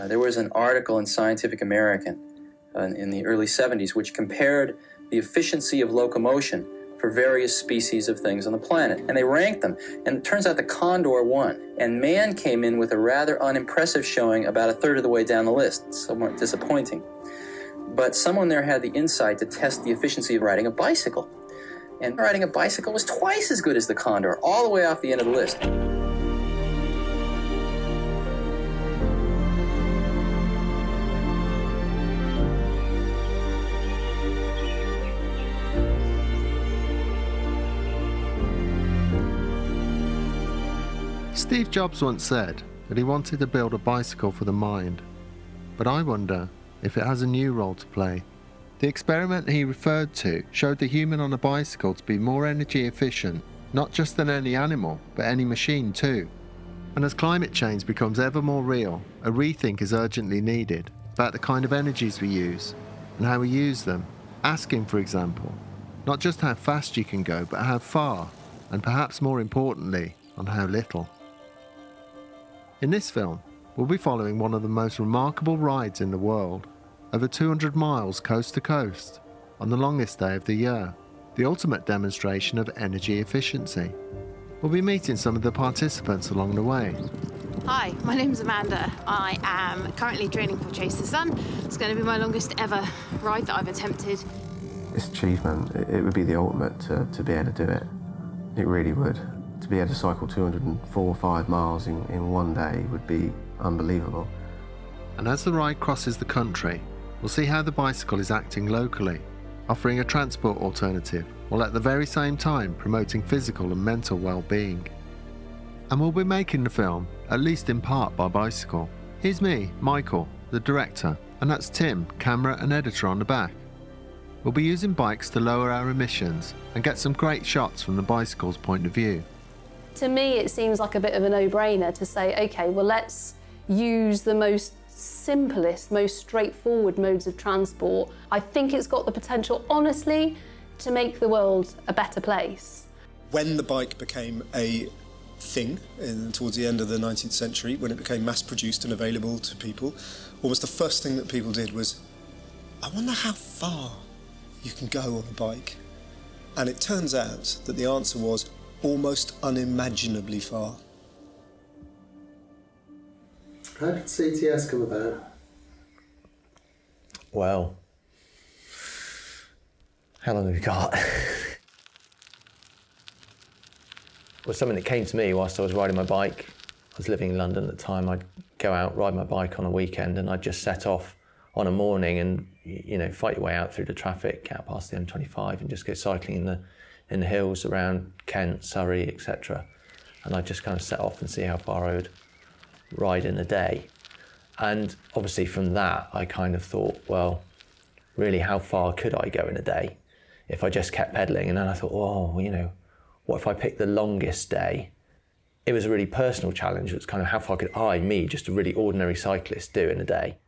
There was an article in Scientific American in the early 70s which compared the efficiency of locomotion for various species of things on the planet. And they ranked them. And it turns out the condor won. And man came in with a rather unimpressive showing about a third of the way down the list. Somewhat disappointing. But someone there had the insight to test the efficiency of riding a bicycle. And riding a bicycle was twice as good as the condor, all the way off the end of the list. Steve Jobs once said that he wanted to build a bicycle for the mind, but I wonder if it has a new role to play. The experiment he referred to showed the human on a bicycle to be more energy efficient, not just than any animal, but any machine too. And as climate change becomes ever more real, a rethink is urgently needed about the kind of energies we use and how we use them. Asking, for example, not just how fast you can go, but how far, and perhaps more importantly, on how little. In this film, we'll be following one of the most remarkable rides in the world, over 200 miles coast to coast, on the longest day of the year, the ultimate demonstration of energy efficiency. We'll be meeting some of the participants along the way. Hi, my name's Amanda. I am currently training for Chase the Sun. It's going to be my longest ever ride that I've attempted. This achievement, it would be the ultimate to be able to do it. It really would. To be able to cycle 204 or 5 miles in one day would be unbelievable. And as the ride crosses the country, we'll see how the bicycle is acting locally, offering a transport alternative, while at the very same time promoting physical and mental well-being. And we'll be making the film, at least in part, by bicycle. Here's me, Michael, the director, and that's Tim, camera and editor on the back. We'll be using bikes to lower our emissions and get some great shots from the bicycle's point of view. To me, it seems like a bit of a no-brainer to say, OK, well, let's use the most simplest, most straightforward modes of transport. I think it's got the potential, honestly, to make the world a better place. When the bike became a thing towards the end of the 19th century, when it became mass-produced and available to people, almost the first thing that people did was, I wonder how far you can go on a bike. And it turns out that the answer was almost unimaginably far. How did CTS come about? Well, how long have we got? Well, something that came to me whilst I was riding my bike. I was living in London at the time. I'd go out, ride my bike on a weekend, and I'd just set off on a morning and, you know, fight your way out through the traffic, out past the M25 and just go cycling in the hills around Kent, Surrey, etc. And I'd just kind of set off and see how far I would ride in a day. And obviously from that, I kind of thought, well, really, how far could I go in a day if I just kept pedaling? And then I thought, oh, you know, what if I picked the longest day? It was a really personal challenge. It was kind of how far could me, just a really ordinary cyclist, do in a day?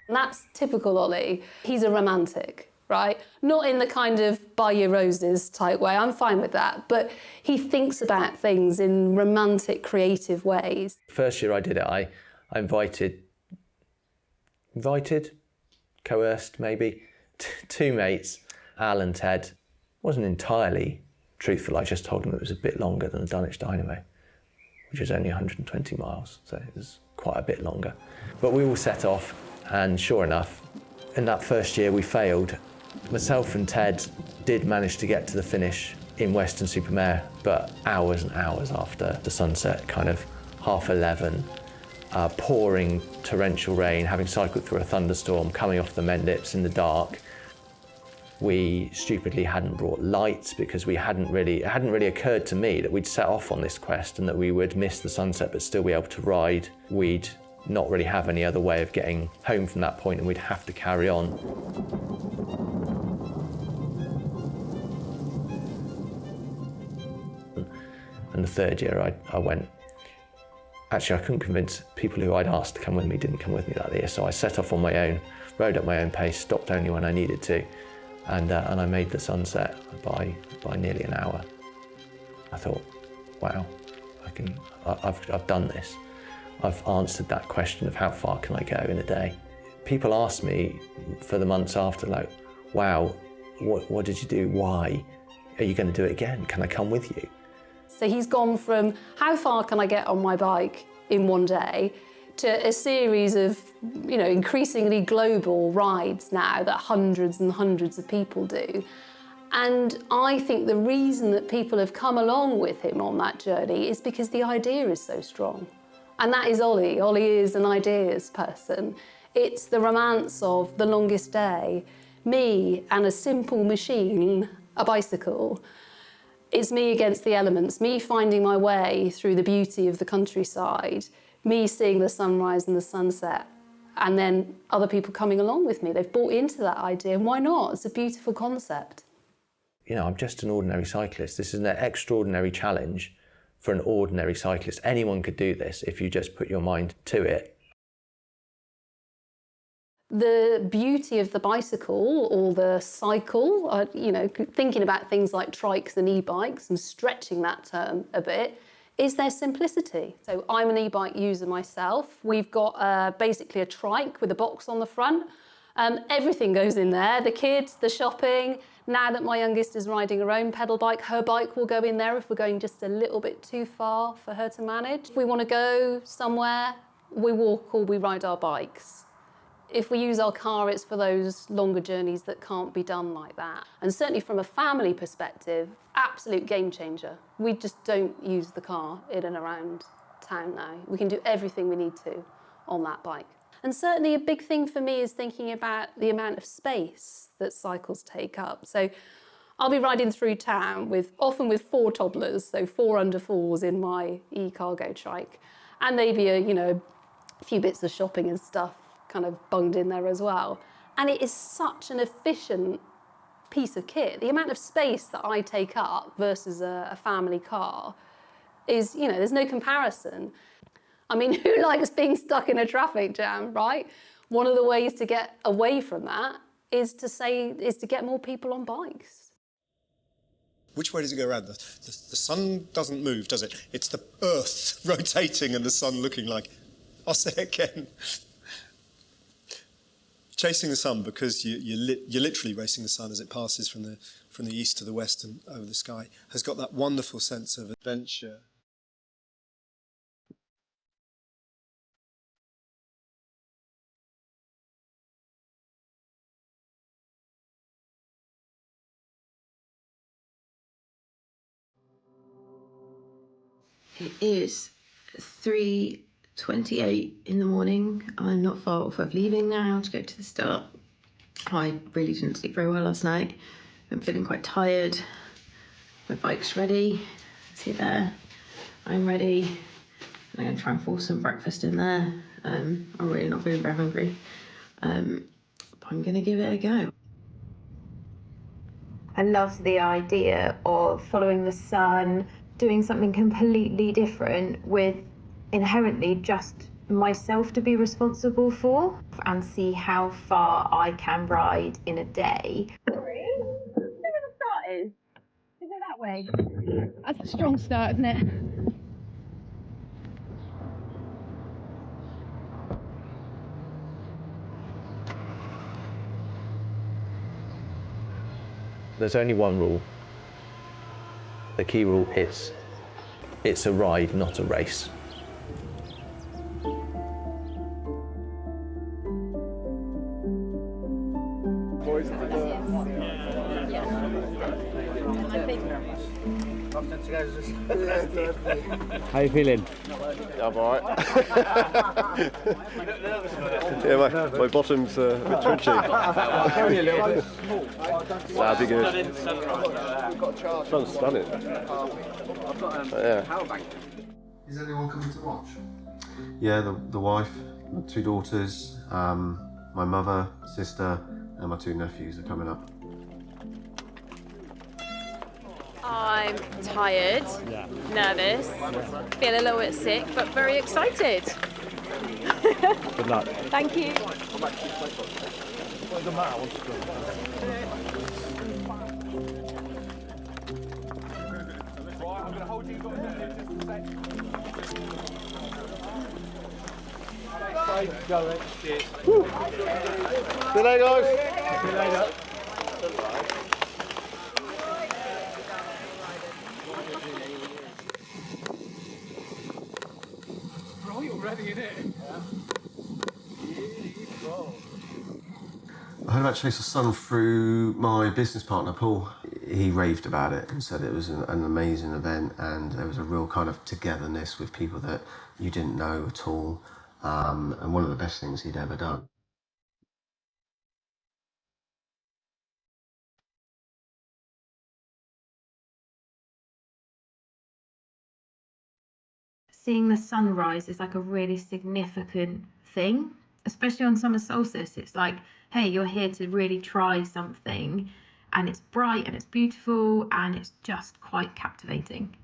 And that's typical Ollie. He's a romantic, right? Not in the kind of buy your roses type way, I'm fine with that, but he thinks about things in romantic, creative ways. First year I did it, I invited, coerced maybe, two mates, Al and Ted. Wasn't entirely truthful, I just told them it was a bit longer than the Dunwich Dynamo, which is only 120 miles, so it was quite a bit longer. But we all set off, and sure enough, in that first year we failed. Myself and Ted did manage to get to the finish in Weston-super-Mare, but hours and hours after the sunset, kind of 11:30, pouring torrential rain, having cycled through a thunderstorm, coming off the Mendips in the dark. We stupidly hadn't brought lights because it hadn't really occurred to me that we'd set off on this quest and that we would miss the sunset but still be able to ride. We'd not really have any other way of getting home from that point and we'd have to carry on. And the third year I went. Actually, I couldn't convince people who I'd asked to come with me didn't come with me that year, so I set off on my own, rode at my own pace, stopped only when I needed to, and I made the sunset by nearly an hour. I thought, wow, I've done this. I've answered that question of how far can I go in a day. People ask me for the months after, like, wow, what did you do? Why? Are you going to do it again? Can I come with you? So he's gone from how far can I get on my bike in one day to a series of, you know, increasingly global rides now that hundreds and hundreds of people do. And I think the reason that people have come along with him on that journey is because the idea is so strong. And that is Ollie. Ollie is an ideas person. It's the romance of the longest day, me and a simple machine, a bicycle. It's me against the elements, me finding my way through the beauty of the countryside, me seeing the sunrise and the sunset, and then other people coming along with me. They've bought into that idea, and why not? It's a beautiful concept. You know, I'm just an ordinary cyclist. This is an extraordinary challenge for an ordinary cyclist. Anyone could do this if you just put your mind to it. The beauty of the bicycle or the cycle, you know, thinking about things like trikes and e-bikes and stretching that term a bit, is their simplicity. So I'm an e-bike user myself. We've got basically a trike with a box on the front. Everything goes in there, the kids, the shopping. Now that my youngest is riding her own pedal bike, her bike will go in there if we're going just a little bit too far for her to manage. If we want to go somewhere, we walk or we ride our bikes. If we use our car, it's for those longer journeys that can't be done like that. And certainly from a family perspective, absolute game changer. We just don't use the car in and around town now. We can do everything we need to on that bike. And certainly a big thing for me is thinking about the amount of space that cycles take up. So I'll be riding through town often with 4 toddlers, so 4 under 4s in my e-cargo trike. And maybe a few bits of shopping and stuff kind of bunged in there as well. And it is such an efficient piece of kit. The amount of space that I take up versus a family car is, you know, there's no comparison. I mean, who likes being stuck in a traffic jam, right? One of the ways to get away from that is to get more people on bikes. Which way does it go around? The sun doesn't move, does it? It's the earth rotating and the sun looking like, I'll say it again. Chasing the sun, because you're literally racing the sun as it passes from the east to the west and over the sky, has got that wonderful sense of adventure. It is 3:28 in the morning. I'm not far off of leaving now to go to the start. I really didn't sleep very well last night. I'm feeling quite tired. My bike's ready. See there. I'm ready. I'm going to try and force some breakfast in there. I'm really not feeling very hungry. But I'm going to give it a go. I love the idea of following the sun, doing something completely different with inherently just myself to be responsible for, and see how far I can ride in a day. Where the start is? Is it that way? That's a strong start, isn't it? There's only one rule. The key rule is, it's a ride, not a race. How are you feeling? I'm alright. Yeah, my bottom's a bit twitchy. That'd be good. Sun's stunning. Yeah. Is anyone coming to watch? Yeah, the wife, my 2 daughters, my mother, sister, and my 2 nephews are coming up. I'm tired, nervous, feel a little bit sick, but very excited. Good luck. Thank you. Go then. Cheers. See you later, guys. See you later. Right already, in it. I heard about Chase the Sun through my business partner, Paul. He raved about it and said it was an amazing event, and there was a real kind of togetherness with people that you didn't know at all, and one of the best things he'd ever done. Seeing the sunrise is like a really significant thing, especially on summer solstice. It's like, hey, you're here to really try something, and it's bright and it's beautiful and it's just quite captivating.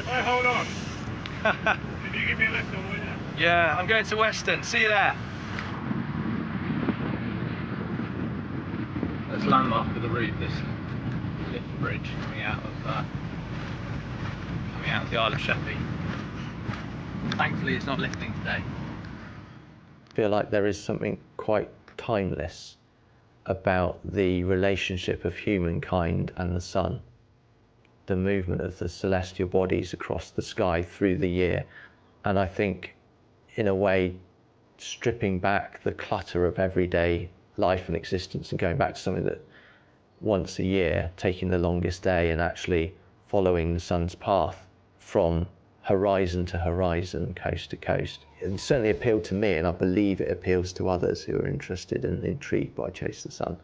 Hey, hold on. Can you give me a lift on with you? Yeah, I'm going to Weston. See you there. There's a landmark of the route, this lift bridge coming out of the Isle of Sheppey. Thankfully, it's not lifting today. I feel like there is something quite timeless about the relationship of humankind and the sun. The movement of the celestial bodies across the sky through the year. And I think, in a way, stripping back the clutter of everyday life and existence and going back to something that once a year, taking the longest day and actually following the sun's path from horizon to horizon, coast to coast. It certainly appealed to me, and I believe it appeals to others who are interested and intrigued by Chase the Sun.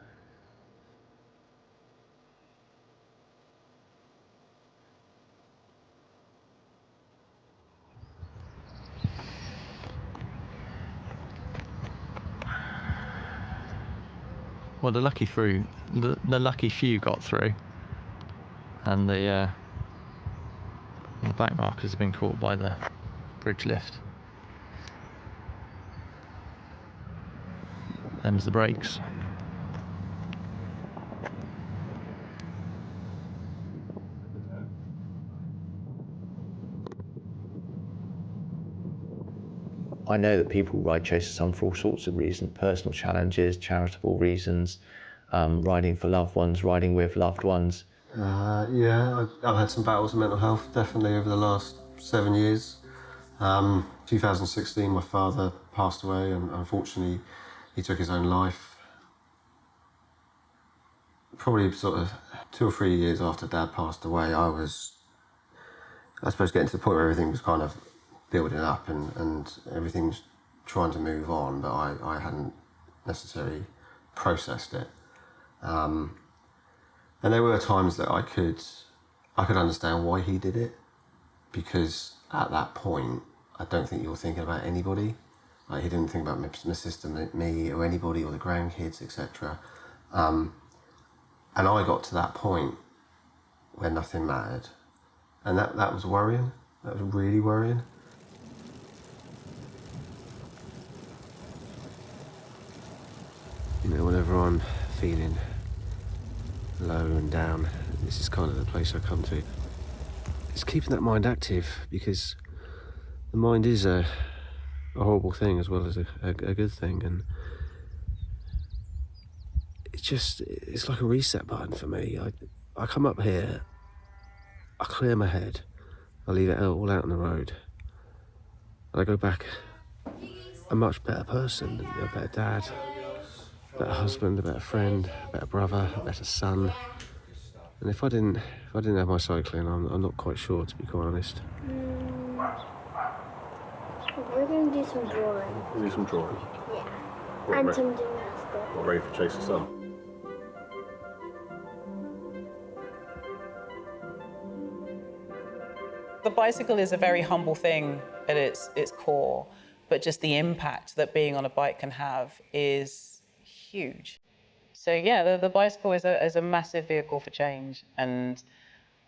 Well, the lucky few got through, and the back markers have been caught by the bridge lift. Them's the brakes. I know that people ride Chase the Sun for all sorts of reasons, personal challenges, charitable reasons, riding for loved ones, riding with loved ones. Yeah, I've had some battles with mental health, definitely, over the last 7 years. 2016, my father passed away, and unfortunately, he took his own life. Probably sort of 2 or 3 years after Dad passed away, I was, I suppose, getting to the point where everything was kind of building up and everything was trying to move on, but I hadn't necessarily processed it. And there were times that I could understand why he did it, because at that point, I don't think you were thinking about anybody. Like, he didn't think about my sister, me, or anybody, or the grandkids, etc. And I got to that point where nothing mattered. And that was worrying. That was really worrying. You know, whenever I'm feeling low and down, this is kind of the place I come to. It's keeping that mind active, because the mind is a horrible thing as well as a good thing, and it's like a reset button for me. I come up here, I clear my head, I leave it all out on the road, and I go back a much better person, a better dad, a better husband, a better friend, a better brother, a better son. And if I didn't have my cycling, I'm not quite sure, to be quite honest. We're going to do some drawing. Do some drawing? Yeah. And some gymnastics. What, ready for Chase the Sun? The bicycle is a very humble thing at its core, but just the impact that being on a bike can have is huge. So yeah, the bicycle is a massive vehicle for change, and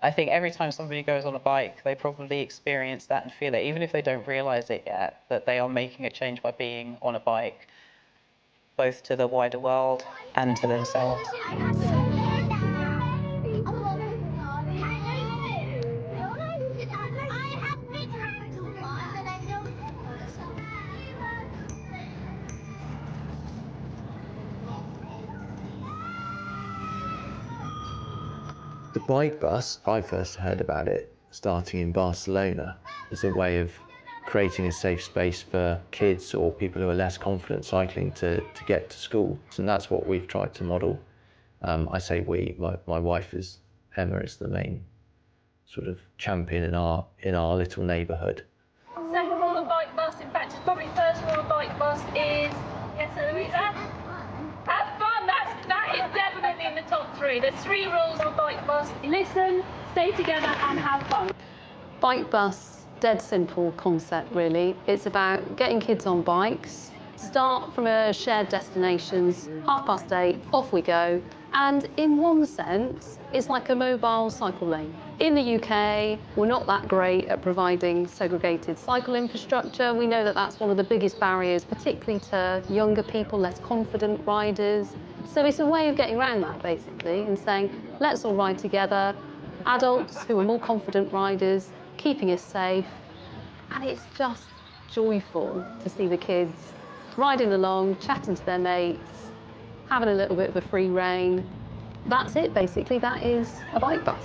I think every time somebody goes on a bike, they probably experience that and feel it, even if they don't realise it yet, that they are making a change by being on a bike, both to the wider world and to themselves. The bike bus, I first heard about it starting in Barcelona as a way of creating a safe space for kids or people who are less confident cycling to get to school. And that's what we've tried to model. I say we, my wife is Emma, is the main sort of champion in our little neighbourhood. Second rule of bike bus, in fact, it's probably first rule of bike bus is, yes, Louisa? Have fun, that is definitely in the top 3. There's 3 rules of bike bus. Listen, stay together and have fun. Bike bus, dead simple concept really. It's about getting kids on bikes, start from a shared destinations, 8:30, off we go. And in one sense, it's like a mobile cycle lane. In the UK, we're not that great at providing segregated cycle infrastructure. We know that that's one of the biggest barriers, particularly to younger people, less confident riders. So it's a way of getting around that, basically, and saying, let's all ride together, adults who are more confident riders, keeping us safe. And it's just joyful to see the kids riding along, chatting to their mates, having a little bit of a free rein. That's it, basically. That is a bike bus.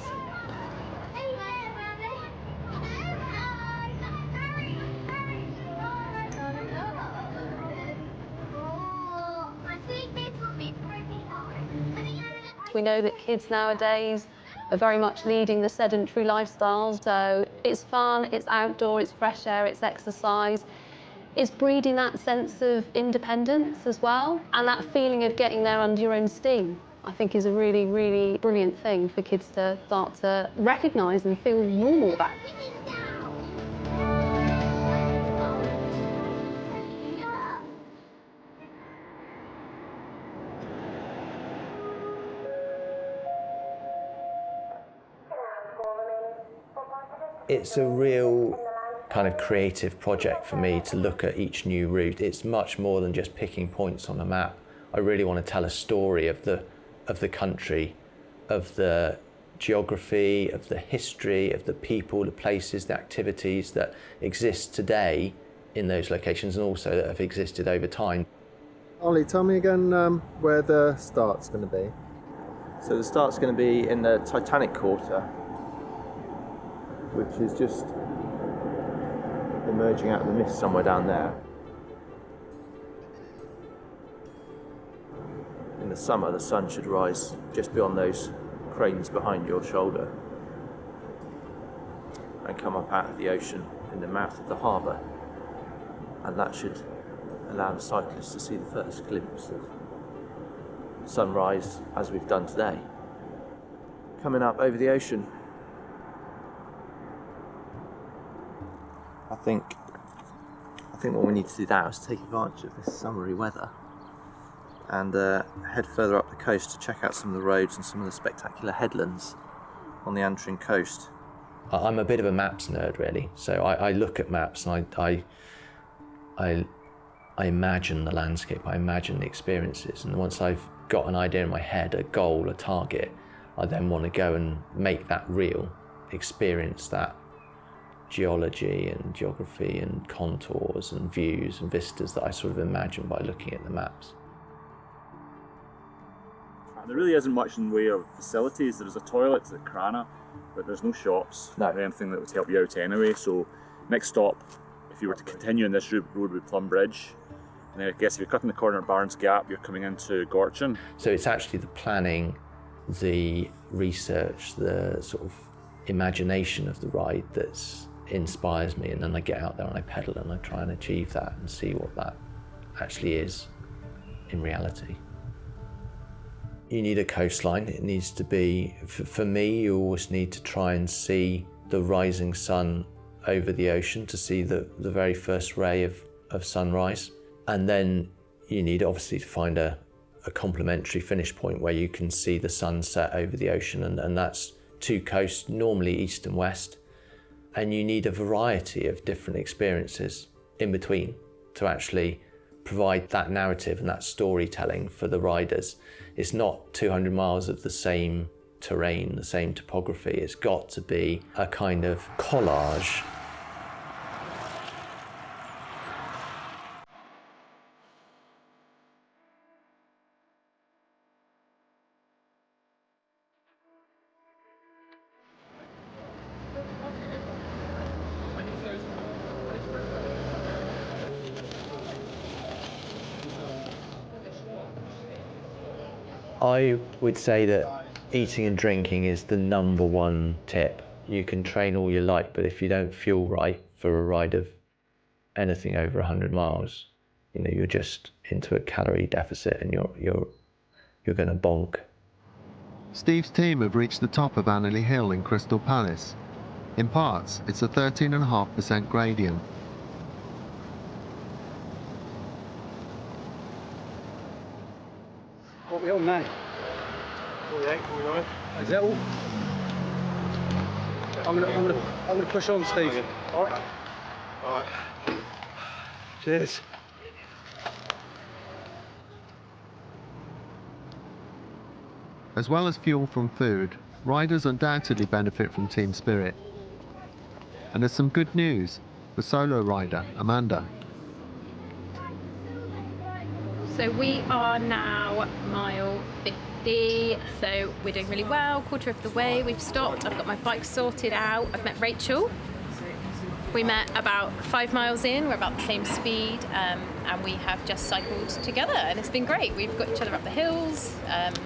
We know that kids nowadays are very much leading the sedentary lifestyles, so it's fun, it's outdoor, it's fresh air, it's exercise. It's breeding that sense of independence as well, and that feeling of getting there under your own steam, I think is a really, really brilliant thing for kids to start to recognise and feel normal about. It's a real kind of creative project for me to look at each new route. It's much more than just picking points on a map. I really want to tell a story of the country, of the geography, of the history, of the people, the places, the activities that exist today in those locations and also that have existed over time. Ollie, tell me again where the start's going to be. So the start's going to be in the Titanic Quarter, which is just emerging out of the mist somewhere down there. In the summer, the sun should rise just beyond those cranes behind your shoulder and come up out of the ocean in the mouth of the harbour, and that should allow the cyclists to see the first glimpse of sunrise, as we've done today, coming up over the ocean. I think what we need to do now is take advantage of this summery weather and head further up the coast to check out some of the roads and some of the spectacular headlands on the Antrim coast. I'm a bit of a maps nerd, really, so I look at maps and I imagine the landscape, I imagine the experiences, and once I've got an idea in my head, a goal, a target, I then want to go and make that real, experience that geology and geography and contours and views and vistas that I sort of imagine by looking at the maps. There really isn't much in the way of facilities. There's a toilet at Crana, but there's no shops or anything that would help you out anyway. So next stop, if you were to continue on this road, would be Plum Bridge. And then I guess if you're cutting the corner at Barnes Gap, you're coming into Gorchin. So it's actually the planning, the research, the sort of imagination of the ride that's inspires me, and then I get out there and I pedal and I try and achieve that and see what that actually is in reality. You need a coastline. It needs to be, for me, you always need to try and see the rising sun over the ocean to see the very first ray of sunrise. And then you need obviously to find a complementary finish point where you can see the sunset over the ocean, and that's two coasts, normally east and west. And you need a variety of different experiences in between to actually provide that narrative and that storytelling for the riders. It's not 200 miles of the same terrain, the same topography. It's got to be a kind of collage. I would say that eating and drinking is the number one tip. You can train all you like, but if you don't feel right for a ride of anything over 100 miles, you know, you're just into a calorie deficit and you're going to bonk. Steve's team have reached the top of Anneley Hill in Crystal Palace. In parts, it's a 13.5% gradient. What are we on now? 48, 49. Is that all? I'm gonna push on, Steve. Okay. All right. All right. Cheers. As well as fuel from food, riders undoubtedly benefit from team spirit. And there's some good news for solo rider Amanda. So we are now mile 50, so we're doing really well, quarter of the way. We've stopped, I've got my bike sorted out. I've met Rachel. We met about 5 miles in, we're about the same speed, and we have just cycled together, and it's been great. We've got each other up the hills, and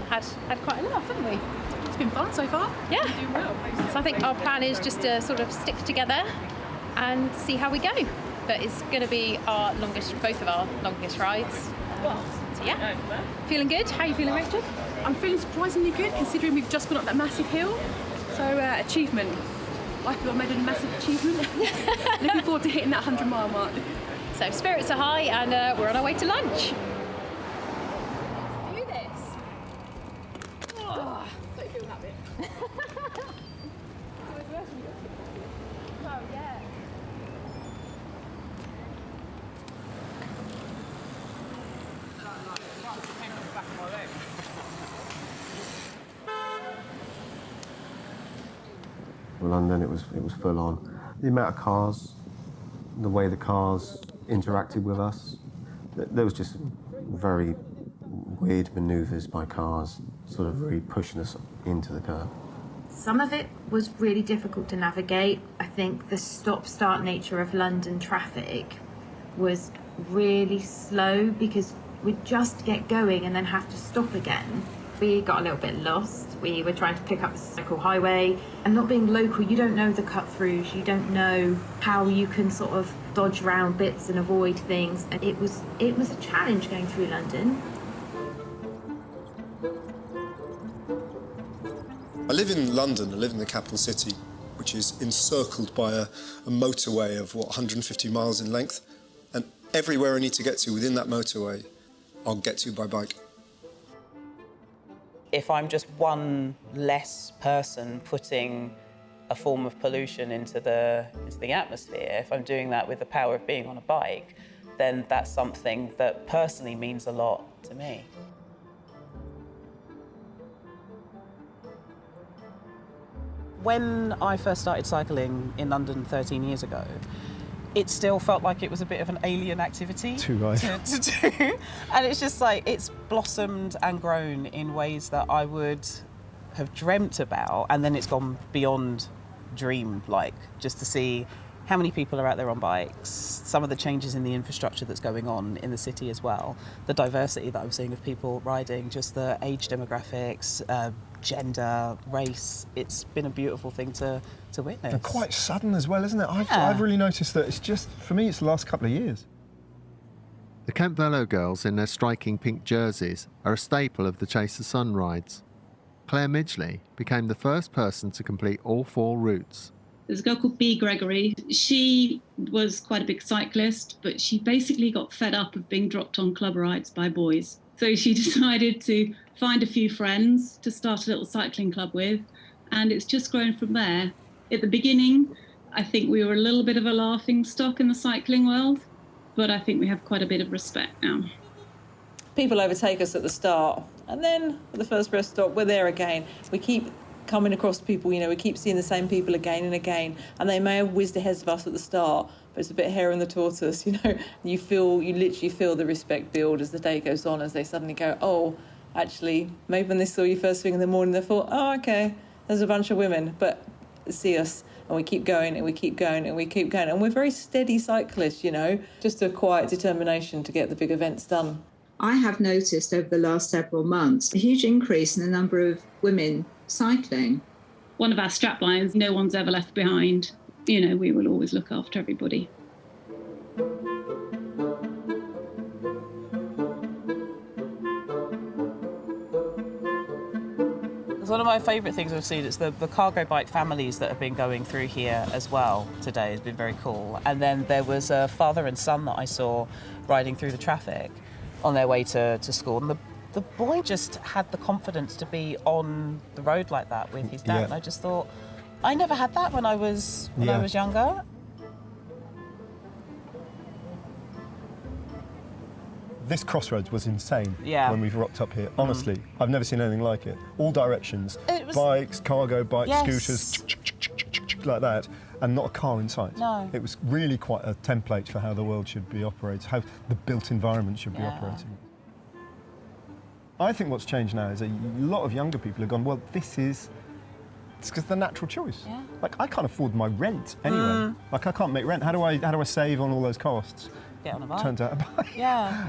had quite a laugh, haven't we? It's been fun so far. Yeah. We're doing well. So I think our plan is just to sort of stick together and see how we go. But it's going to be both of our longest rides. So yeah, feeling good. How are you feeling, Rachel? I'm feeling surprisingly good considering we've just gone up that massive hill. So achievement. I feel I made a massive achievement. Looking forward to hitting that 100-mile mark. So spirits are high and we're on our way to lunch. Let's do this. Oh, don't feel that bit. Oh yeah. London, it was full on. The amount of cars, the way the cars interacted with us, there was just very weird manoeuvres by cars, sort of really pushing us into the curb. Some of it was really difficult to navigate. I think the stop-start nature of London traffic was really slow because we'd just get going and then have to stop again. We got a little bit lost. We were trying to pick up the local highway, and not being local, you don't know the cut-throughs, you don't know how you can sort of dodge around bits and avoid things, and it was a challenge going through London. I live in London, I live in the capital city, which is encircled by a motorway of, 150 miles in length, and everywhere I need to get to within that motorway, I'll get to by bike. If I'm just one less person putting a form of pollution into the atmosphere, if I'm doing that with the power of being on a bike, then that's something that personally means a lot to me. When I first started cycling in London 13 years ago, it still felt like it was a bit of an alien activity to do. And it's just like, it's blossomed and grown in ways that I would have dreamt about, and then it's gone beyond dream-like, just to see how many people are out there on bikes, some of the changes in the infrastructure that's going on in the city as well, the diversity that I'm seeing of people riding, just the age demographics, gender, race. It's been a beautiful thing to witness. And quite sudden as well, isn't it? I've really noticed that it's just, for me, it's the last couple of years. The Kent Velo Girls in their striking pink jerseys are a staple of the Chase the Sun rides. Claire Midgley became the first person to complete all 4 routes. There's a girl called B. Gregory. She was quite a big cyclist, but she basically got fed up of being dropped on club rides by boys. So she decided to find a few friends to start a little cycling club with, and it's just grown from there. At the beginning, I think we were a little bit of a laughing stock in the cycling world, but I think we have quite a bit of respect now. People overtake us at the start, and then at the first rest stop, we're there again. We keep coming across people, you know, we keep seeing the same people again and again, and they may have whizzed ahead of us at the start, but it's a bit hare and the tortoise, you know. You literally feel the respect build as the day goes on, as they suddenly go, oh, actually, maybe when they saw you first thing in the morning, they thought, oh, okay, there's a bunch of women, but see us, and we keep going, and we keep going, and we keep going, and we're very steady cyclists, you know, just a quiet determination to get the big events done. I have noticed over the last several months a huge increase in the number of women cycling. One of our straplines, no one's ever left behind. You know, we will always look after everybody. One of my favourite things I've seen is the cargo bike families that have been going through here as well today has been very cool. And then there was a father and son that I saw riding through the traffic on their way to school. And the boy just had the confidence to be on the road like that with his dad. And I just thought, I never had that when I was younger. This crossroads was insane Yeah. when we rocked up here. Honestly, I've never seen anything like it. All directions, bikes, cargo bikes, scooters, like that, and not a car in sight. No. It was really quite a template for how the world should be operated, how the built environment should be operating. I think what's changed now is a lot of younger people have gone, well, it's because the natural choice. Yeah. Like, I can't afford my rent anyway. Like, I can't make rent. How do I save on all those costs? Get on a bike. Turns out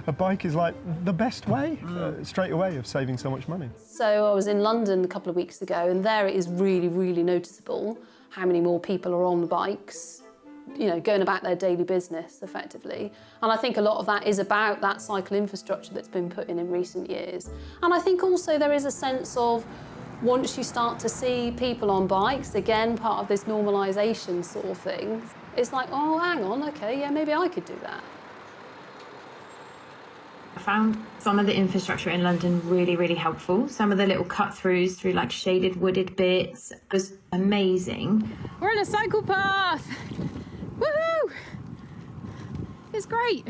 a bike is like the best way, straight away, of saving so much money. So I was in London a couple of weeks ago, and there it is really, really noticeable how many more people are on the bikes, you know, going about their daily business effectively. And I think a lot of that is about that cycle infrastructure that's been put in recent years. And I think also there is a sense of, once you start to see people on bikes, again, part of this normalisation sort of thing, it's like, oh, hang on, okay, yeah, maybe I could do that. I found some of the infrastructure in London really, really helpful. Some of the little cut-throughs through like shaded wooded bits was amazing. We're on a cycle path! Woohoo! It's great.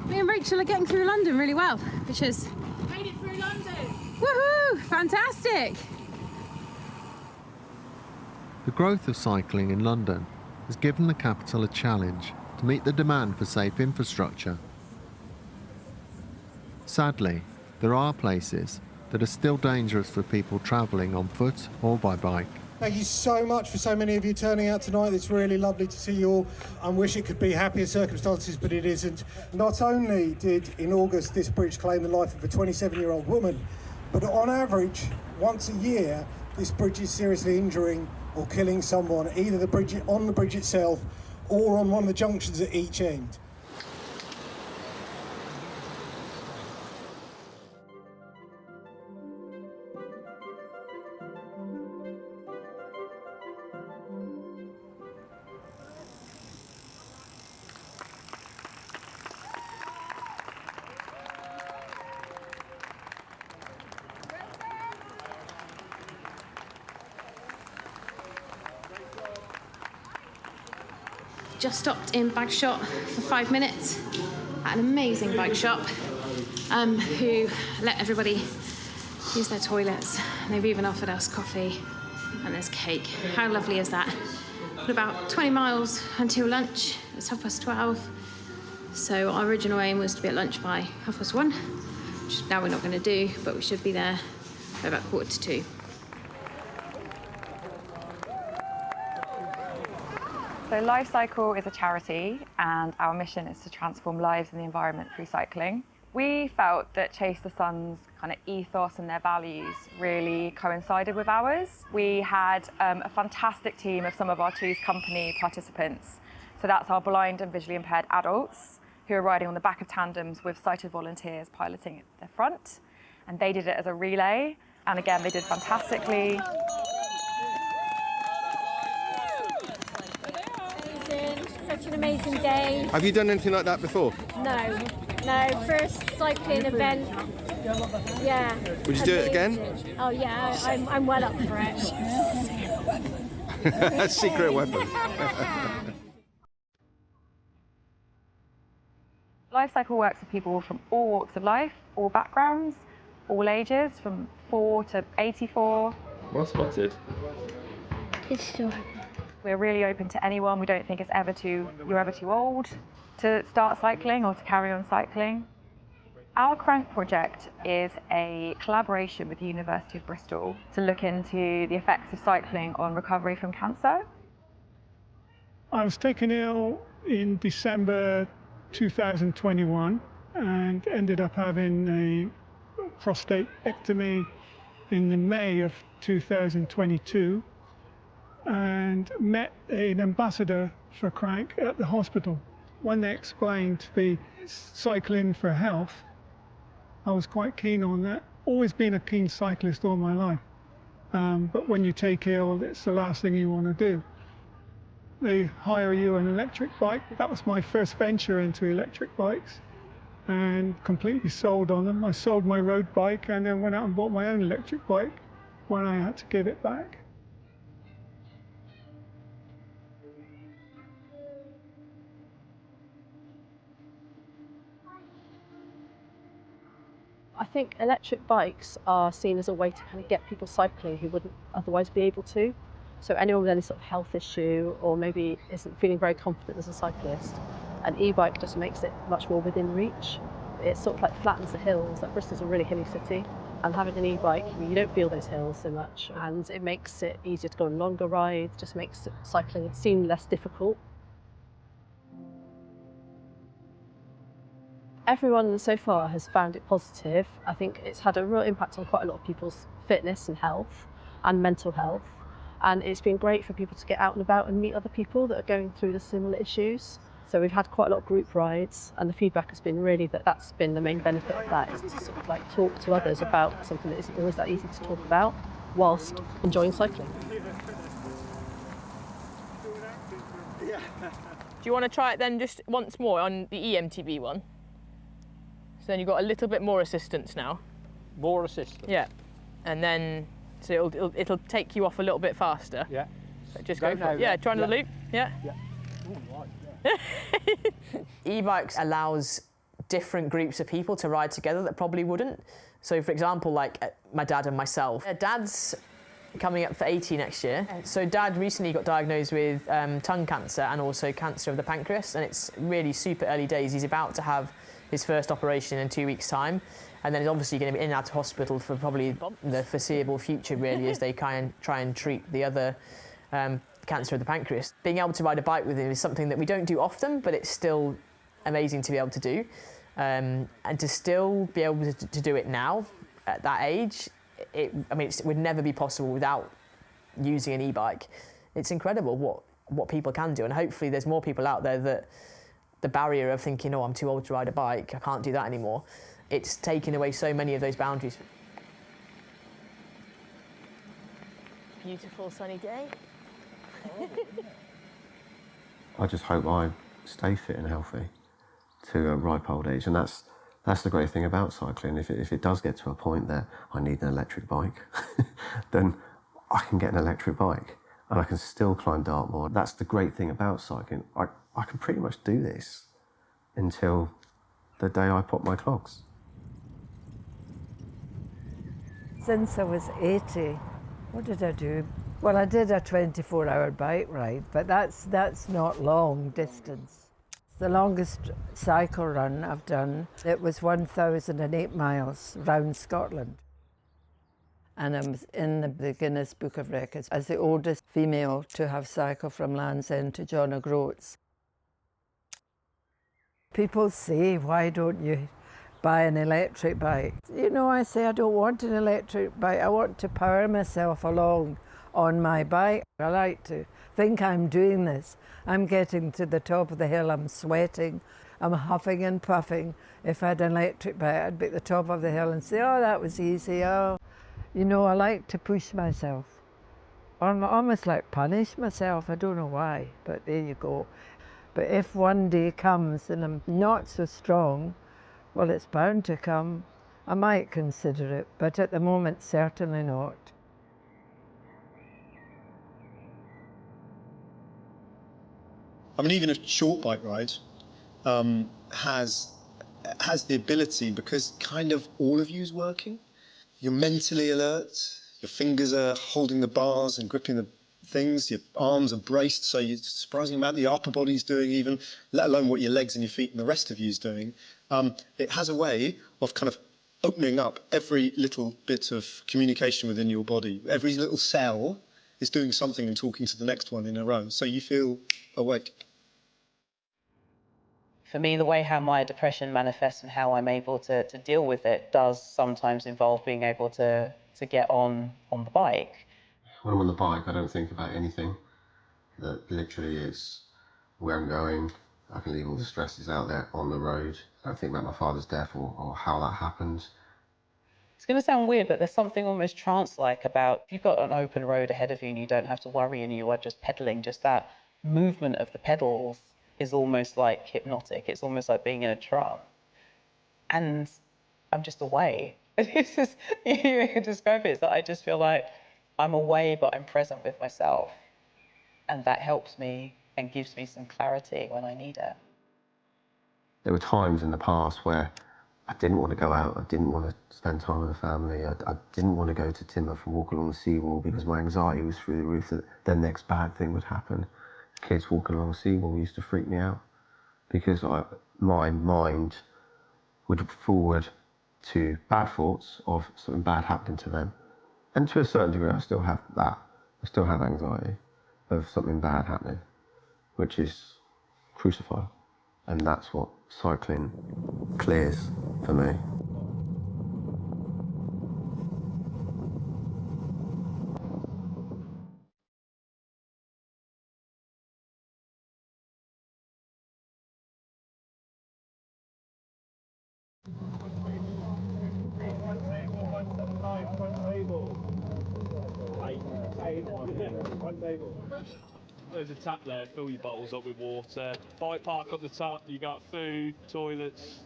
Me and Rachel are getting through London really well, which is... Made it through London! Woohoo! Fantastic! The growth of cycling in London has given the capital a challenge to meet the demand for safe infrastructure. Sadly, there are places that are still dangerous for people travelling on foot or by bike. Thank you so much for so many of you turning out tonight. It's really lovely to see you all. I wish it could be happier circumstances, but it isn't. Not only did, in August, this bridge claim the life of a 27-year-old woman, but on average, once a year, this bridge is seriously injuring or killing someone, either on the bridge itself or on one of the junctions at each end. Just stopped in Bike Shop for 5 minutes at an amazing bike shop who let everybody use their toilets. They've even offered us coffee and there's cake. How lovely is that? But about 20 miles until lunch. It's 12:30. So our original aim was to be at lunch by 1:30, which now we're not going to do, but we should be there by about 1:45. So Life Cycle is a charity and our mission is to transform lives and the environment through cycling. We felt that Chase the Sun's kind of ethos and their values really coincided with ours. We had a fantastic team of some of our Two's company participants. So that's our blind and visually impaired adults who are riding on the back of tandems with sighted volunteers piloting at the front. And they did it as a relay. And again, they did fantastically. Such an amazing day. Have you done anything like that before? No, first cycling event. Yeah. Would you do it again? Oh yeah, I'm well up for it. A secret weapon. Life Cycle works with people from all walks of life, all backgrounds, all ages, from 4 to 84. Well spotted. It's so We're really open to anyone. We don't think you're ever too old to start cycling or to carry on cycling. Our Crank project is a collaboration with the University of Bristol to look into the effects of cycling on recovery from cancer. I was taken ill in December 2021, and ended up having a prostatectomy in May of 2022, and met an ambassador for Crank at the hospital. When they explained to be cycling for health, I was quite keen on that. Always been a keen cyclist all my life, but when you take ill, it's the last thing you want to do. They hire you an electric bike. That was my first venture into electric bikes, and completely sold on them. I sold my road bike and then went out and bought my own electric bike when I had to give it back. I think electric bikes are seen as a way to kind of get people cycling who wouldn't otherwise be able to. So anyone with any sort of health issue or maybe isn't feeling very confident as a cyclist, an e-bike just makes it much more within reach. It sort of like flattens the hills. Like Bristol's a really hilly city, and having an e-bike, you don't feel those hills so much, and it makes it easier to go on longer rides, just makes cycling seem less difficult. Everyone so far has found it positive. I think it's had a real impact on quite a lot of people's fitness and health and mental health. And it's been great for people to get out and about and meet other people that are going through the similar issues. So we've had quite a lot of group rides, and the feedback has been really that that's been the main benefit of that, is to sort of like talk to others about something that isn't always that easy to talk about whilst enjoying cycling. Do you want to try it then just once more on the EMTB one? So then you've got a little bit more assistance now. More assistance? Yeah. And then, so it'll take you off a little bit faster. Yeah. So just go for it. Yeah, try the loop. Yeah. Yeah. E-bikes allows different groups of people to ride together that probably wouldn't. So for example, like my dad and myself. Dad's coming up for 80 next year. So Dad recently got diagnosed with tongue cancer and also cancer of the pancreas, and it's really super early days. He's about to have his first operation in 2 weeks' time, and then he's obviously going to be in and out of hospital for probably the foreseeable future, really, as they try and treat the other cancer of the pancreas. Being able to ride a bike with him is something that we don't do often, but it's still amazing to be able to do. And to still be able to do it now, at that age, it would never be possible without using an e-bike. It's incredible what people can do, and hopefully there's more people out there that the barrier of thinking, oh, I'm too old to ride a bike, I can't do that anymore. It's taken away so many of those boundaries. Beautiful sunny day. I just hope I stay fit and healthy to a ripe old age, and that's the great thing about cycling. If it does get to a point that I need an electric bike, then I can get an electric bike and I can still climb Dartmoor. That's the great thing about cycling. I can pretty much do this until the day I pop my clogs. Since I was 80, what did I do? Well, I did a 24-hour bike ride, but that's not long distance. The longest cycle run I've done, it was 1,008 miles round Scotland. And I'm in the Guinness Book of Records as the oldest female to have cycled from Land's End to John O'Groats. People say, why don't you buy an electric bike? You know, I say I don't want an electric bike. I want to power myself along on my bike. I like to think I'm doing this. I'm getting to the top of the hill, I'm sweating, I'm huffing and puffing. If I had an electric bike, I'd be at the top of the hill and say, oh, that was easy, oh. You know, I like to push myself. I'm almost like punish myself, I don't know why, but there you go. But if one day comes and I'm not so strong, well, it's bound to come. I might consider it, but at the moment, certainly not. I mean, even a short bike ride has the ability, because kind of all of you is working. You're mentally alert, your fingers are holding the bars and gripping the things, your arms are braced, so you're surprising about the upper body's doing even, let alone what your legs and your feet and the rest of you is doing. It has a way of kind of opening up every little bit of communication within your body. Every little cell is doing something and talking to the next one in a row, so you feel awake. For me, the way how my depression manifests and how I'm able to deal with it does sometimes involve being able to get on the bike. When I'm on the bike, I don't think about anything. That literally is where I'm going. I can leave all the stresses out there on the road. I don't think about my father's death or how that happened. It's going to sound weird, but there's something almost trance-like about if you've got an open road ahead of you and you don't have to worry and you are just pedaling, just that movement of the pedals is almost like hypnotic. It's almost like being in a trance. And I'm just away. This is, you can describe it, it's that I just feel like I'm away, but I'm present with myself. And that helps me and gives me some clarity when I need it. There were times in the past where I didn't want to go out, I didn't want to spend time with the family, I didn't want to go to Timor and walk along the seawall because my anxiety was through the roof that the next bad thing would happen. Kids walking along the seawall used to freak me out because my mind would look forward to bad thoughts of something bad happening to them. And to a certain degree, I still have that. I still have anxiety of something bad happening, which is crucified. And that's what cycling clears for me. There's a tap there, fill your bottles up with water. Bike park up the top, you got food, toilets,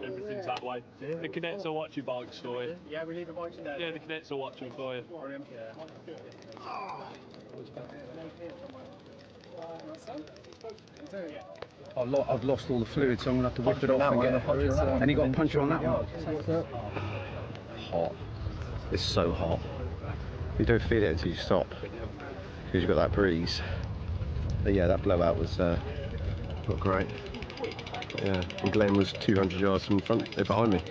everything's that way. The cadets will watch your bikes for you. Yeah, we leave the bikes in there. Yeah, the cadets will watch them for you. I've lost all the fluid, so I'm going to have to whip it off and get it. And you got a puncher on that one. Hot. It's so hot. You don't feel it until you stop, because you've got that breeze. But yeah, that blowout was not great. But yeah, and Glenn was 200 yards from front, behind me.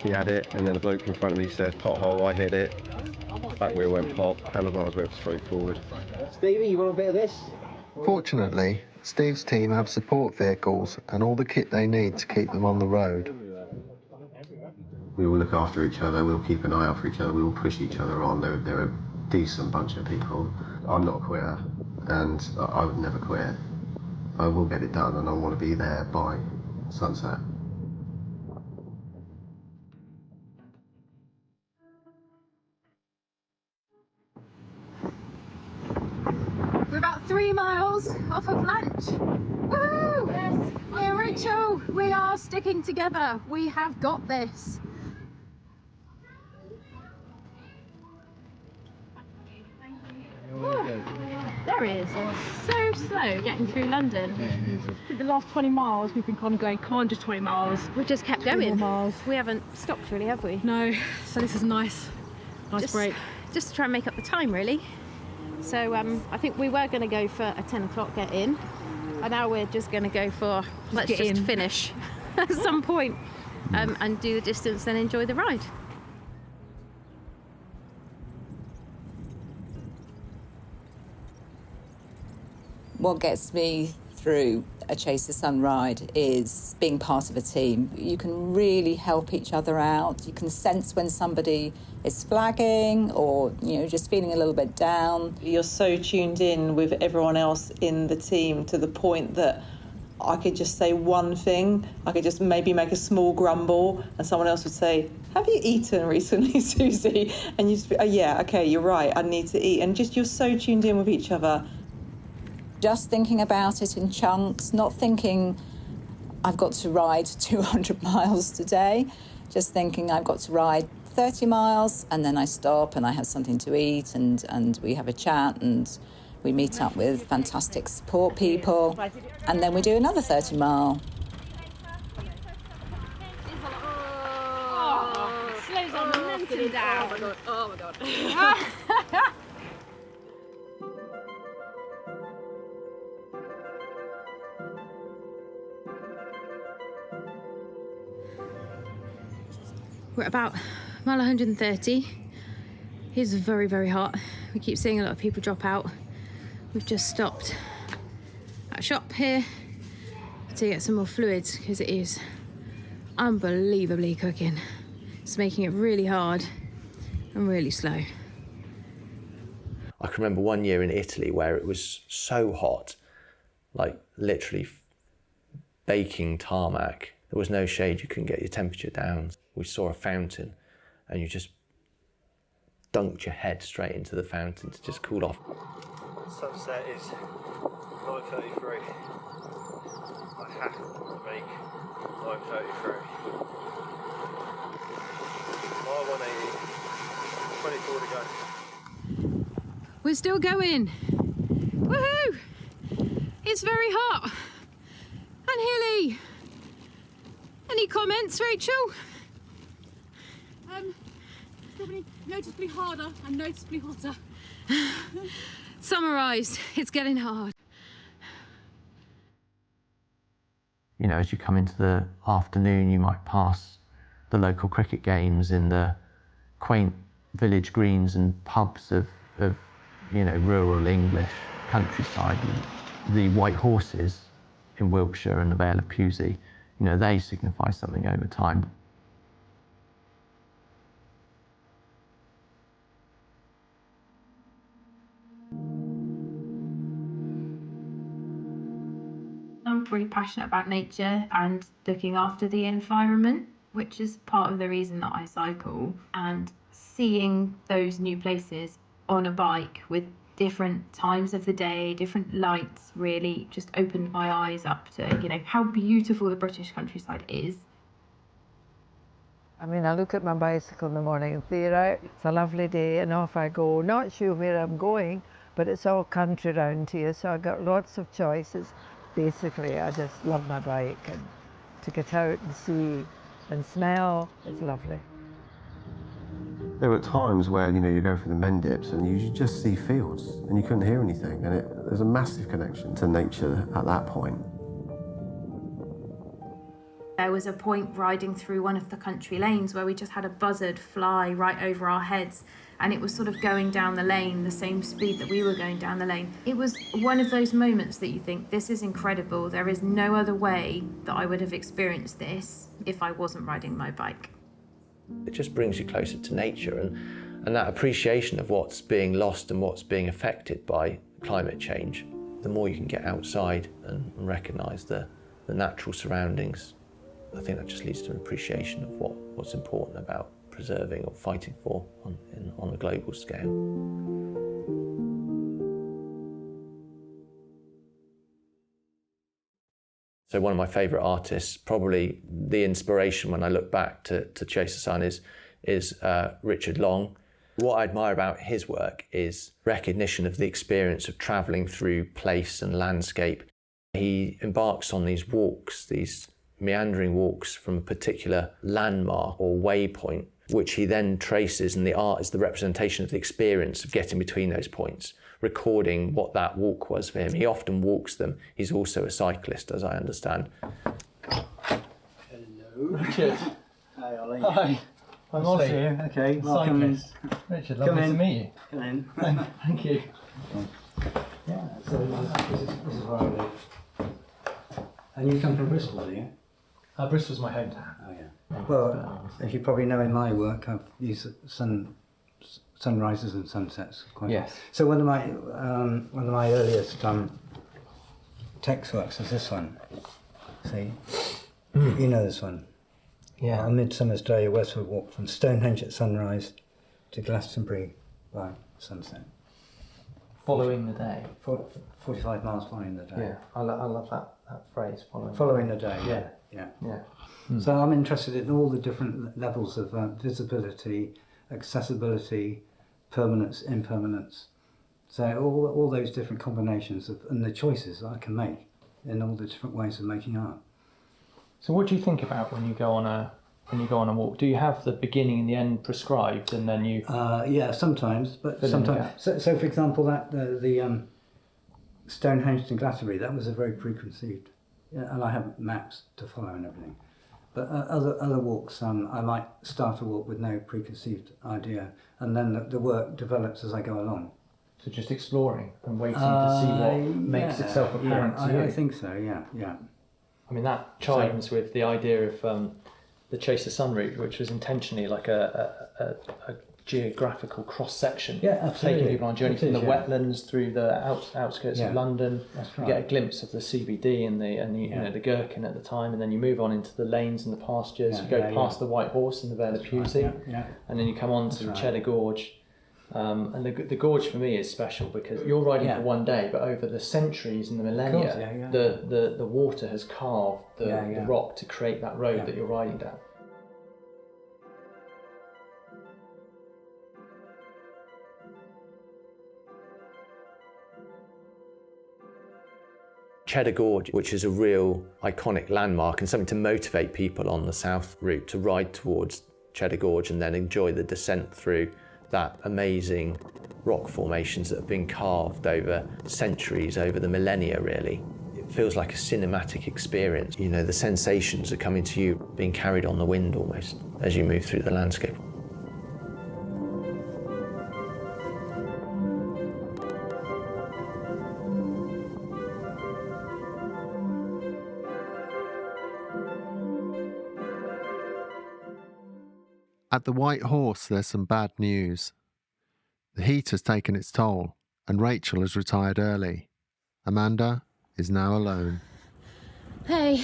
He had it, and then the bloke in front of me said, pothole, I hit it. Back wheel went pop, handlebars went straight forward. Stevie, you want a bit of this? Fortunately, Steve's team have support vehicles and all the kit they need to keep them on the road. We all look after each other, we'll keep an eye out for each other, we all push each other on. They're a decent bunch of people. I'm not a quitter, and I would never quit. I will get it done, and I want to be there by sunset. We're about 3 miles off of lunch. Woo! Yes. Hey, Rachel, we are sticking together. We have got this. There he is. So slow getting through London. For the last 20 miles, we've been kind of going, come on, just 20 miles. We've just kept going. Miles. We haven't stopped really, have we? No, so this is nice break. Just to try and make up the time, really. So I think we were going to go for a 10 o'clock get in, and now we're just going to go for let's just finish at some point, and do the distance and enjoy the ride. What gets me through a Chase the Sun ride is being part of a team. You can really help each other out. You can sense when somebody is flagging or, just feeling a little bit down. You're so tuned in with everyone else in the team to the point that I could just say one thing. I could just maybe make a small grumble and someone else would say, have you eaten recently, Susie? And you just be, oh yeah, okay, you're right, I need to eat. And just you're so tuned in with each other. Just thinking about it in chunks, not thinking I've got to ride 200 miles today, just thinking I've got to ride 30 miles and then I stop and I have something to eat and we have a chat and we meet up with fantastic support people and then we do another 30 mile. Oh, slows our momentum down. Oh my god. We're at about mile 130. It's very, very hot. We keep seeing a lot of people drop out. We've just stopped at a shop here to get some more fluids because it is unbelievably cooking. It's making it really hard and really slow. I can remember one year in Italy where it was so hot, like literally baking tarmac. There was no shade, you couldn't get your temperature down. We saw a fountain and you just dunked your head straight into the fountain to just cool off. Sunset is 9:33. I have to make 9:33. Mile 180, 24 to go. We're still going. Woohoo! It's very hot and hilly. Any comments, Rachel? Probably noticeably harder and noticeably hotter. Summarised, it's getting hard. You know, as you come into the afternoon, you might pass the local cricket games in the quaint village greens and pubs of you know, rural English countryside. The white horses in Wiltshire and the Vale of Pewsey, you know, they signify something over time. I'm really passionate about nature and looking after the environment, which is part of the reason that I cycle. And seeing those new places on a bike with different times of the day, different lights, really just opened my eyes up to, you know, how beautiful the British countryside is. I mean, I look at my bicycle in the morning and think, right, it's a lovely day, and off I go. Not sure where I'm going, but it's all country round here, so I've got lots of choices. Basically, I just love my bike, and to get out and see and smell, it's lovely. There were times where, you know, you go through the men dips and you just see fields and you couldn't hear anything, and there's a massive connection to nature at that point. There was a point riding through one of the country lanes where we just had a buzzard fly right over our heads, and it was sort of going down the lane the same speed that we were going down the lane. It was one of those moments that you think, this is incredible. There is no other way that I would have experienced this if I wasn't riding my bike. It just brings you closer to nature, and that appreciation of what's being lost and what's being affected by climate change. The more you can get outside and recognise the natural surroundings, I think that just leads to an appreciation of what's important about preserving or fighting for on a global scale. So one of my favourite artists, probably the inspiration when I look back to Chase the Sun, is Richard Long. What I admire about his work is recognition of the experience of travelling through place and landscape. He embarks on these walks, these meandering walks from a particular landmark or waypoint, which he then traces, and the art is the representation of the experience of getting between those points, recording what that walk was for him. He often walks them. He's also a cyclist, as I understand. Hello. Richard. Hi, Ollie. Hi. I'm Ollie here. Okay, welcome. Richard, lovely to meet you. Come in. Thank you. Yeah, so this is where I live. And you come from Bristol, do you? Bristol's my hometown. Oh yeah. Well, as you probably know, in my work, I've used sunrises and sunsets quite. Yes. So one of my earliest text works is this one. See, you know this one. Yeah. A Midsummer's Day, a westward walk from Stonehenge at sunrise to Glastonbury by sunset. Following the day. 45 miles following the day. Yeah, I love that phrase, Following the day, yeah. Yeah. So I'm interested in all the different levels of visibility, accessibility, permanence, impermanence. So all those different combinations and the choices that I can make in all the different ways of making art. So what do you think about when you go on a walk? Do you have the beginning and the end prescribed, and then you? Yeah, sometimes, but sometimes. So for example, that the Stonehenge to Glastonbury, that was a very preconceived, and I have maps to follow and everything. But other walks, I might start a walk with no preconceived idea, and then the work develops as I go along. So just exploring and waiting to see what makes itself apparent to you. I think so. Yeah. I mean, that chimes with the idea of the Chase the Sun route, which was intentionally like a geographical cross-section, taking people on a journey from the wetlands through the outskirts of London. You get a glimpse of the CBD and the Gherkin at the time, and then you move on into the lanes and the pastures. You go past the White Horse and the Vale of Pusey, and then you come on to the Cheddar Gorge. And the gorge for me is special because you're riding for one day, but over the centuries and the millennia, the water has carved the rock to create that road that you're riding down. Cheddar Gorge, which is a real iconic landmark and something to motivate people on the south route to ride towards Cheddar Gorge and then enjoy the descent through that amazing rock formations that have been carved over centuries, over the millennia really. It feels like a cinematic experience. You know, the sensations are coming to you, being carried on the wind almost as you move through the landscape. At the White Horse, there's some bad news. The heat has taken its toll, and Rachel has retired early. Amanda is now alone. Hey,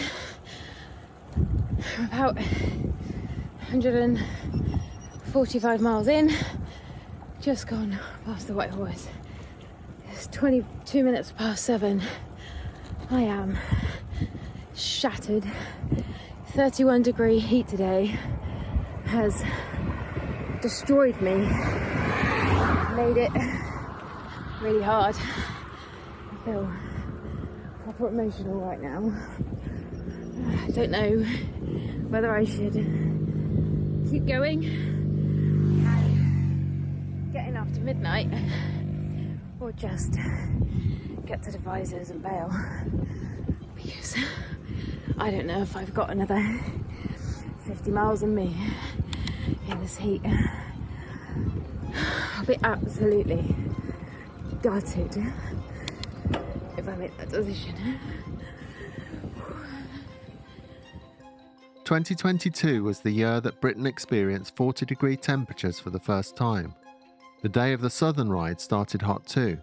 I'm about 145 miles in, just gone past the White Horse. It's 22 minutes past 7. I am shattered. 31-degree heat today has destroyed me, made it really hard. I feel proper emotional right now. I don't know whether I should keep going and get in after midnight or just get to the visors and bail, because I don't know if I've got another 50 miles in me in this heat. I'll be absolutely gutted if I make that decision. 2022 was the year that Britain experienced 40-degree temperatures for the first time. The day of the Southern Ride started hot too.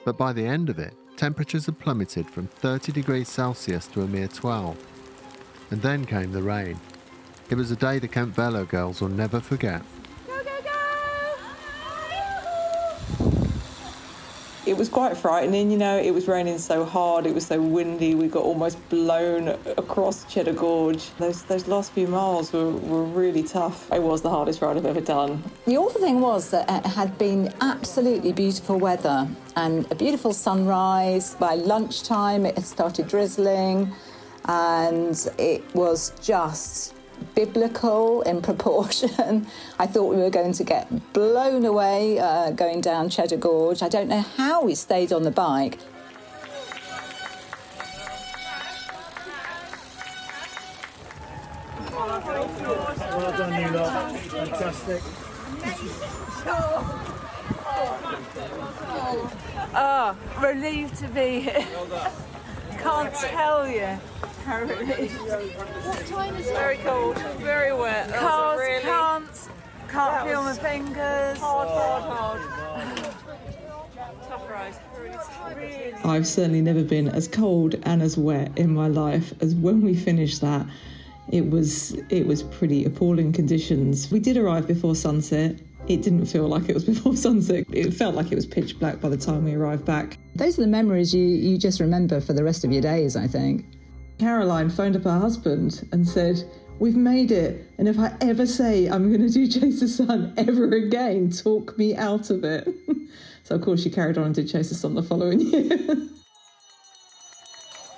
But by the end of it, temperatures had plummeted from 30 degrees Celsius to a mere 12. And then came the rain. It was a day the Kent Velo Girls will never forget. It was quite frightening, you know, it was raining so hard, it was so windy, we got almost blown across Cheddar Gorge. Those last few miles were really tough. It was the hardest ride I've ever done. The awful thing was that it had been absolutely beautiful weather and a beautiful sunrise. By lunchtime it had started drizzling and it was just biblical in proportion. I thought we were going to get blown away going down Cheddar Gorge. I don't know how we stayed on the bike. Well done, you lot. Fantastic. Oh, relieved to be here. Can't tell you. What time is it? Very cold, very wet. Cars really... can't feel my fingers. Hard. Tough ride. Really. I've certainly never been as cold and as wet in my life as when we finished that. It was pretty appalling conditions. We did arrive before sunset. It didn't feel like it was before sunset. It felt like it was pitch black by the time we arrived back. Those are the memories you just remember for the rest of your days, I think. Caroline phoned up her husband and said, "We've made it, and if I ever say I'm going to do Chase the Sun ever again, talk me out of it." So of course she carried on and did Chase the Sun the following year.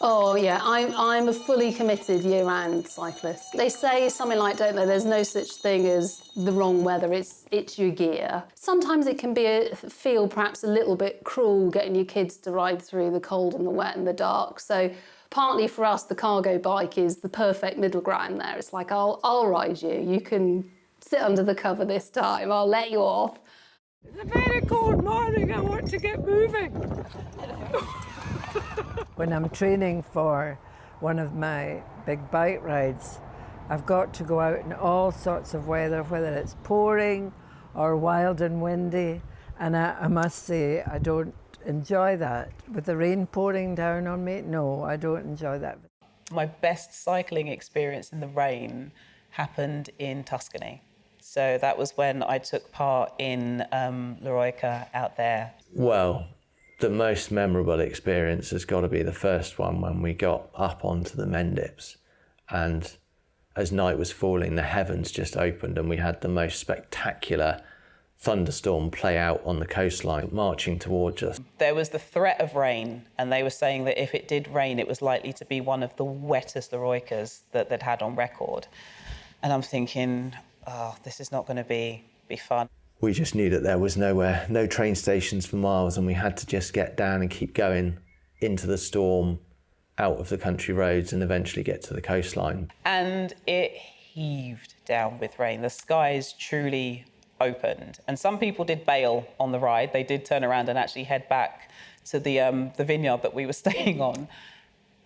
Oh yeah, I'm a fully committed year-round cyclist. They say something like, don't they, there's no such thing as the wrong weather, it's your gear. Sometimes it can feel perhaps a little bit cruel getting your kids to ride through the cold and the wet and the dark. So partly for us, the cargo bike is the perfect middle ground there. It's like, I'll ride you. You can sit under the cover this time. I'll let you off. It's a very cold morning. I want to get moving. When I'm training for one of my big bike rides. I've got to go out in all sorts of weather, whether it's pouring or wild and windy, and I must say I don't enjoy that. With the rain pouring down on me, no, I don't enjoy that. My best cycling experience in the rain happened in Tuscany. So that was when I took part in L'Eroica out there. Well, the most memorable experience has got to be the first one when we got up onto the Mendips, and as night was falling, the heavens just opened and we had the most spectacular thunderstorm play out on the coastline, marching towards us. There was the threat of rain, and they were saying that if it did rain, it was likely to be one of the wettest L'Eroicas that they'd had on record. And I'm thinking, oh, this is not going to be fun. We just knew that there was nowhere, no train stations for miles, and we had to just get down and keep going into the storm, out of the country roads, and eventually get to the coastline. And it heaved down with rain. The skies truly opened. And some people did bail on the ride. They did turn around and actually head back to the vineyard that we were staying on.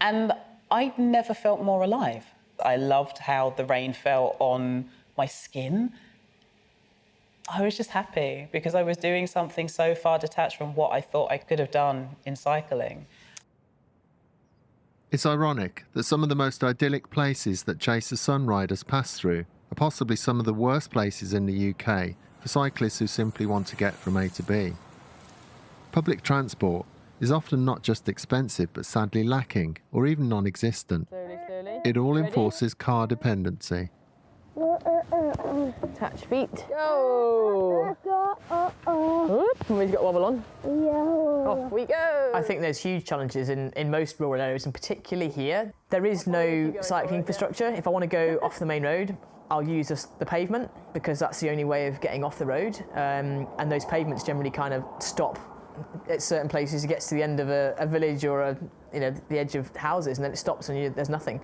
And I never felt more alive. I loved how the rain fell on my skin. I was just happy because I was doing something so far detached from what I thought I could have done in cycling. It's ironic that some of the most idyllic places that Chase the Sun riders pass through are possibly some of the worst places in the UK for cyclists who simply want to get from A to B. Public transport is often not just expensive but sadly lacking or even non-existent. It all enforces car dependency. Touch feet. Go! We've got wobble on. Off we go! I think there's huge challenges in most rural areas, and particularly here. There is no cycling infrastructure. If I want to go off the main road, I'll use the pavement because that's the only way of getting off the road. And those pavements generally kind of stop at certain places. It gets to the end of a village or the edge of houses, and then it stops and there's nothing.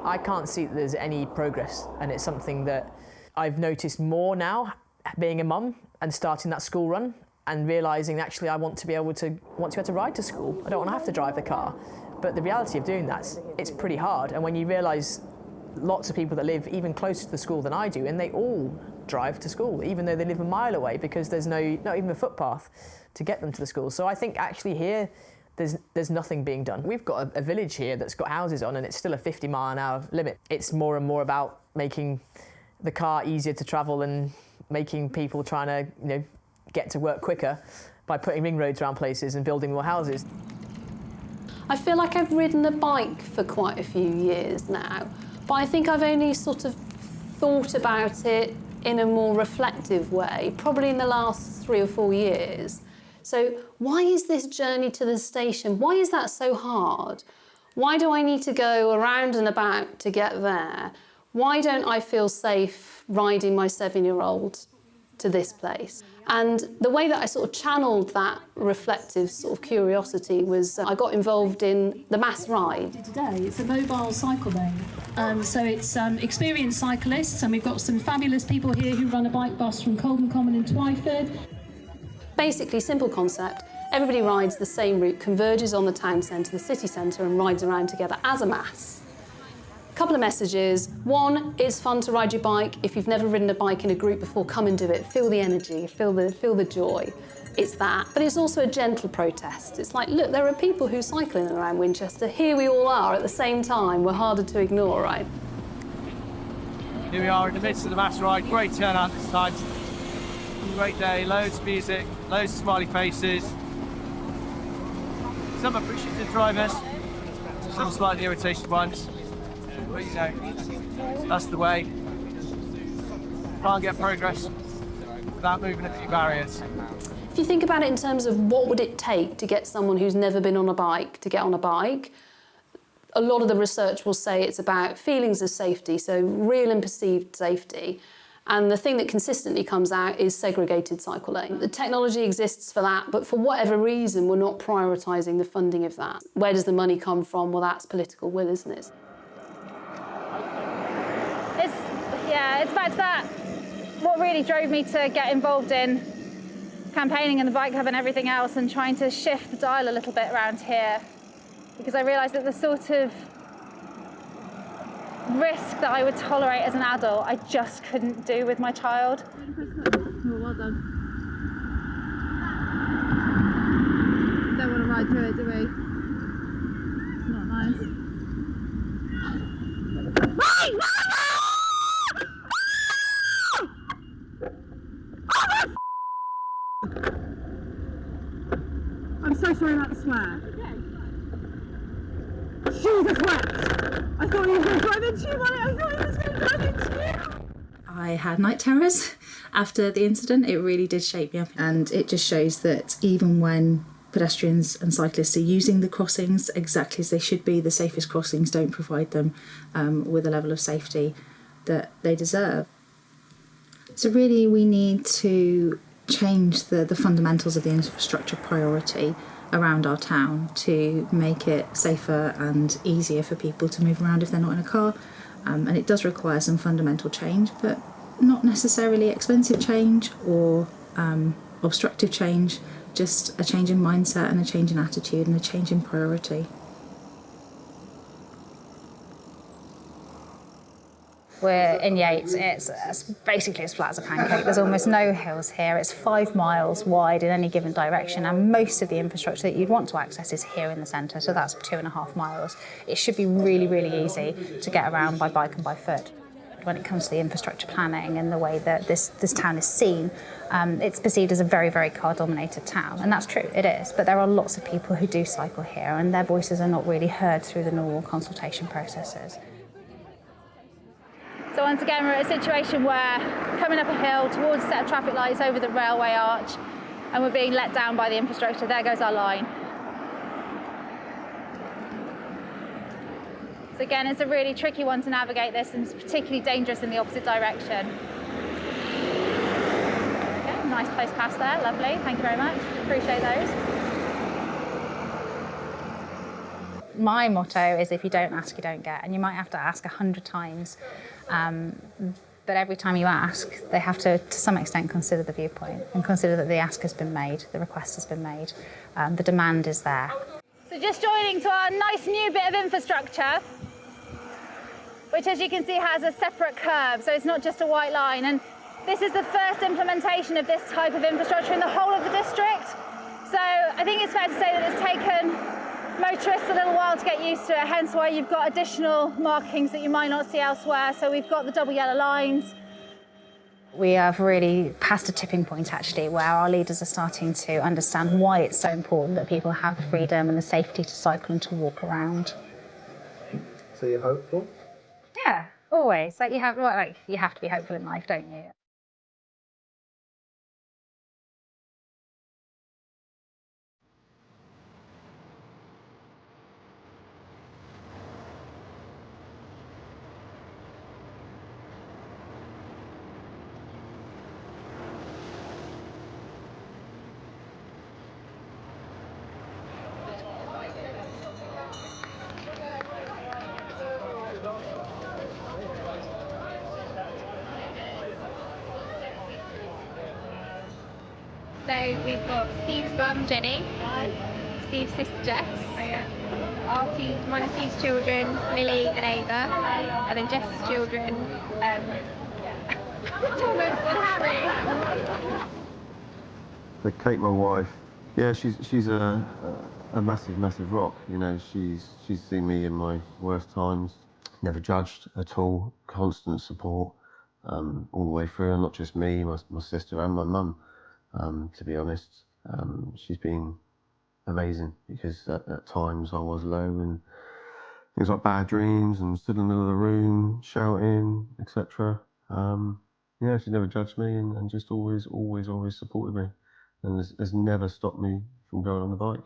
I can't see that there's any progress, and it's something that I've noticed more now, being a mum and starting that school run and realising actually I want to be able to ride to school. I don't want to have to drive the car. But the reality of doing that, it's pretty hard. And when you realise lots of people that live even closer to the school than I do, and they all drive to school, even though they live a mile away because there's not even a footpath to get them to the school. So I think actually here, there's nothing being done. We've got a village here that's got houses on, and it's still a 50-mile-an-hour limit. It's more and more about making the car easier to travel and making people trying to get to work quicker by putting ring roads around places and building more houses. I feel like I've ridden a bike for quite a few years now, but I think I've only sort of thought about it in a more reflective way, probably in the last 3 or 4 years. So why is this journey to the station, why is that so hard? Why do I need to go around and about to get there? Why don't I feel safe riding my 7-year-old to this place? And the way that I sort of channeled that reflective sort of curiosity was I got involved in the mass ride. Today, it's a mobile cycle lane. So it's experienced cyclists, and we've got some fabulous people here who run a bike bus from Colden Common in Twyford. Basically, simple concept. Everybody rides the same route, converges on the town centre, the city centre, and rides around together as a mass. Couple of messages. One, it's fun to ride your bike. If you've never ridden a bike in a group before, come and do it. Feel the energy, feel the joy. It's that. But it's also a gentle protest. It's like, look, there are people who cycle in and around Winchester. Here we all are at the same time. We're harder to ignore, right? Here we are in the midst of the mass ride. Great turnout this time. Great day, loads of music, loads of smiley faces. Some appreciative drivers, some slightly irritated ones. But that's the way. Can't get progress without moving a few barriers. If you think about it in terms of what would it take to get someone who's never been on a bike to get on a bike, a lot of the research will say it's about feelings of safety, so real and perceived safety. And the thing that consistently comes out is segregated cycle lane. The technology exists for that, but for whatever reason, we're not prioritising the funding of that. Where does the money come from? Well, that's political will, isn't it? It's back to that. What really drove me to get involved in campaigning and the bike hub and everything else, and trying to shift the dial a little bit around here, because I realised that the sort of risk that I would tolerate as an adult, I just couldn't do with my child. Well done. Don't want to ride through it, do we? It's not nice. I'm so sorry about the swear. Jesus wept! I thought he was going to drive into you, I thought he was going to drive into you! I had night terrors after the incident. It really did shake me up, and it just shows that even when pedestrians and cyclists are using the crossings exactly as they should be, the safest crossings don't provide them with a level of safety that they deserve. So really we need to change the fundamentals of the infrastructure priority around our town to make it safer and easier for people to move around if they're not in a car. And it does require some fundamental change, but not necessarily expensive change or obstructive change, just a change in mindset and a change in attitude and a change in priority. We're in Yates. It's basically as flat as a pancake. There's almost no hills here. It's 5 miles wide in any given direction, and most of the infrastructure that you'd want to access is here in the centre, so that's 2.5 miles. It should be really, really easy to get around by bike and by foot. When it comes to the infrastructure planning and the way that this town is seen, it's perceived as a very, very car-dominated town, and that's true, it is, but there are lots of people who do cycle here, and their voices are not really heard through the normal consultation processes. So once again, we're at a situation where coming up a hill towards a set of traffic lights over the railway arch, and we're being let down by the infrastructure. There goes our line. So again, it's a really tricky one to navigate this, and it's particularly dangerous in the opposite direction. Okay, nice close pass there, lovely. Thank you very much, appreciate those. My motto is if you don't ask, you don't get, and you might have to ask 100 times. But every time you ask, they have to some extent consider the viewpoint and consider that the ask has been made, the request has been made, the demand is there. So just joining to our nice new bit of infrastructure, which as you can see has a separate curve, so it's not just a white line. And this is the first implementation of this type of infrastructure in the whole of the district. So I think it's fair to say that it's taken motorists a little while to get used to it, hence why you've got additional markings that you might not see elsewhere. So we've got the double yellow lines. We have really passed a tipping point actually where our leaders are starting to understand why it's so important that people have the freedom and the safety to cycle and to walk around. So you're hopeful? Yeah, always. Like you have to be hopeful in life, don't you? So we've got Steve's mum, Jenny, Steve's sister, Jess, one of Steve's children, Lily and Ava, and then Jess's children, Thomas and Harry. So Kate, my wife, yeah, she's a massive rock. You know, she's seen me in my worst times, never judged at all, constant support all the way through, and not just me, my sister and my mum. To be honest, she's been amazing because at times I was low and things like bad dreams and stood in the middle of the room shouting, etc. Yeah, she never judged me and just always supported me, and has never stopped me from going on the bike.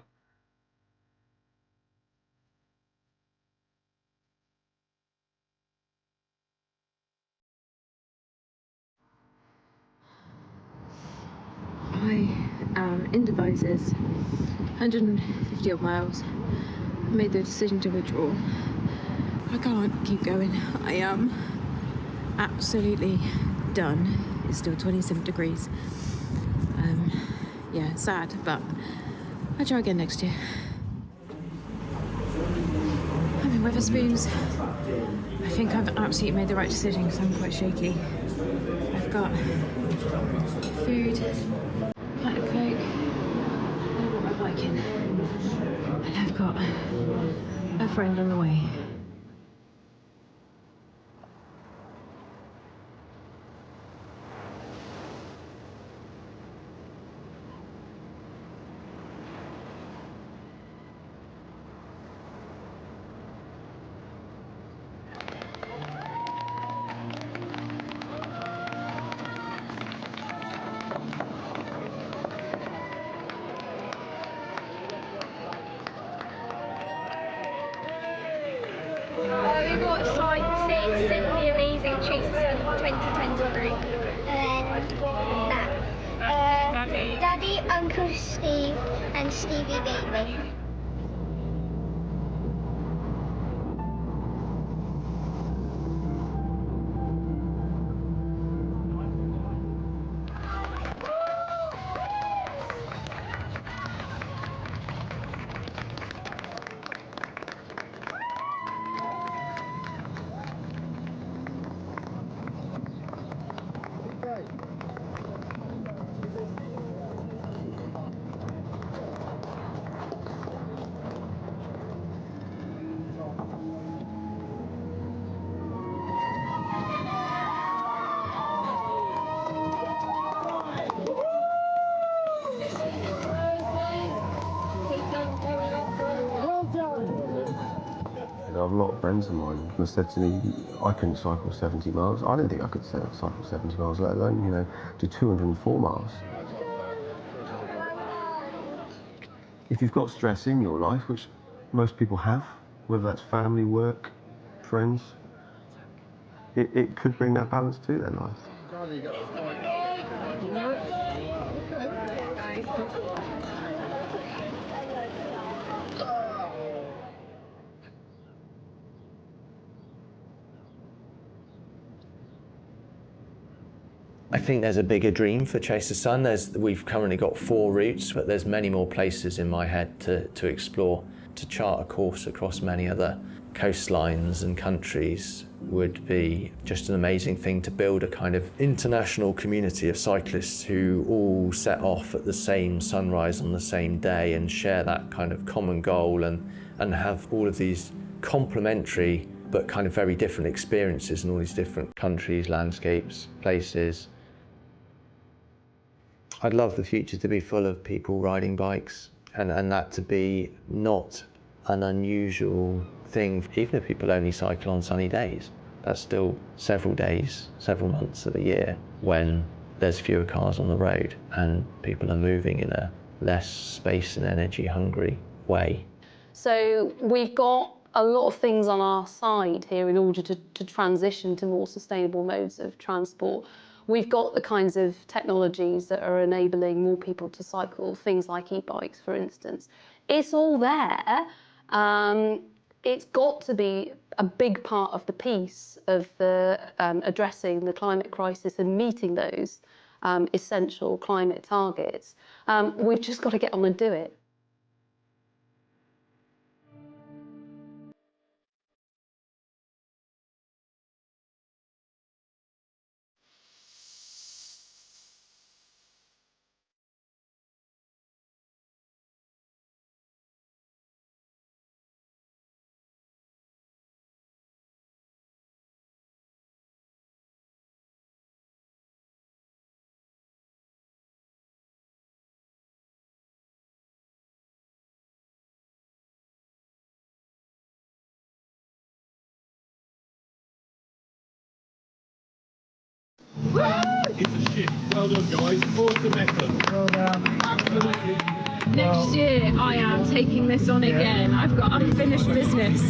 I am in devices, 150 odd miles. I made the decision to withdraw. I can't keep going. I am absolutely done. It's still 27 degrees. Yeah, sad, but I'll try again next year. I'm in Wetherspoons. I feel think I've absolutely made the right decision because I'm quite shaky. I've got food, pint of Coke, I've got my bike in, and I've got a friend on the way. We bought science in the amazing Tracy 2023. Daddy, Uncle Steve, and Stevie Baby. You know, a lot of friends of mine have said to me, I couldn't cycle 70 miles. I didn't think I could cycle 70 miles, let alone, you know, do 204 miles. If you've got stress in your life, which most people have, whether that's family, work, friends, it could bring that balance to their life. I think there's a bigger dream for Chase the Sun. We've currently got 4 routes, but there's many more places in my head to explore. To chart a course across many other coastlines and countries would be just an amazing thing, to build a kind of international community of cyclists who all set off at the same sunrise on the same day and share that kind of common goal and have all of these complementary but kind of very different experiences in all these different countries, landscapes, places. I'd love the future to be full of people riding bikes and that to be not an unusual thing. Even if people only cycle on sunny days, that's still several days, several months of the year when there's fewer cars on the road and people are moving in a less space and energy hungry way. So we've got a lot of things on our side here in order to transition to more sustainable modes of transport. We've got the kinds of technologies that are enabling more people to cycle, things like e-bikes, for instance. It's all there. It's got to be a big part of the piece of addressing the climate crisis and meeting those essential climate targets. We've just got to get on and do it. It's a shit. Well done, guys. Awesome effort. Well done. Absolutely. Next year, I am taking this on again. I've got unfinished business.